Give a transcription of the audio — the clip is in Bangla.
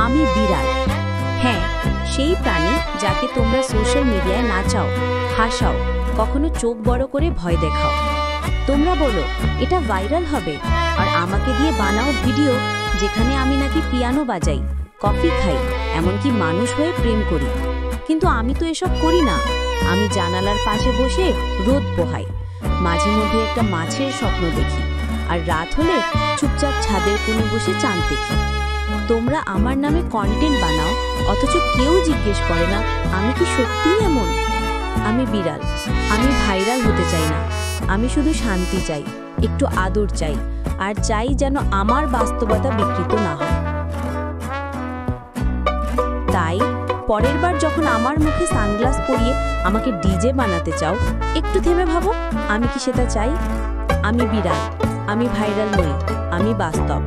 আমি বিড়াল। হ্যাঁ, সেই প্রাণী যাকে তোমরা সোশ্যাল মিডিয়ায় নাচাও, হাসাও, কখনো চোখ বড় করে ভয় দেখাও। তোমরা বলো এটা ভাইরাল হবে, আর আমাকে দিয়ে বানাও ভিডিও যেখানে আমি নাকি পিয়ানো বাজাই, কফি খাই, এমনকি মানুষ হয়ে প্রেম করি। কিন্তু আমি তো এসব করি না। আমি জানালার পাশে বসে রোদ পোহাই, মাঝে মধ্যে একটা মাছের স্বপ্ন দেখি, আর রাত হলে চুপচাপ ছাদের কোণে বসে চাঁদ দেখি। তোমরা আমার নামে কন্টেন্ট বানাও, অথচ কেউ জিজ্ঞেস করে না আমি কি সত্যিই এমন। আমি বিড়াল, আমি ভাইরাল হতে চাই না। আমি শুধু শান্তি চাই, একটু আদর চাই, আর চাই যেন আমার বাস্তবতা বিকৃত না হয়। তাই পরের বার যখন আমার মুখে সানগ্লাস পরিয়ে আমাকে ডিজে বানাতে চাও, একটু থেমে ভাবো আমি কি সেটা চাই। আমি বিড়াল, আমি ভাইরাল নই, আমি বাস্তব।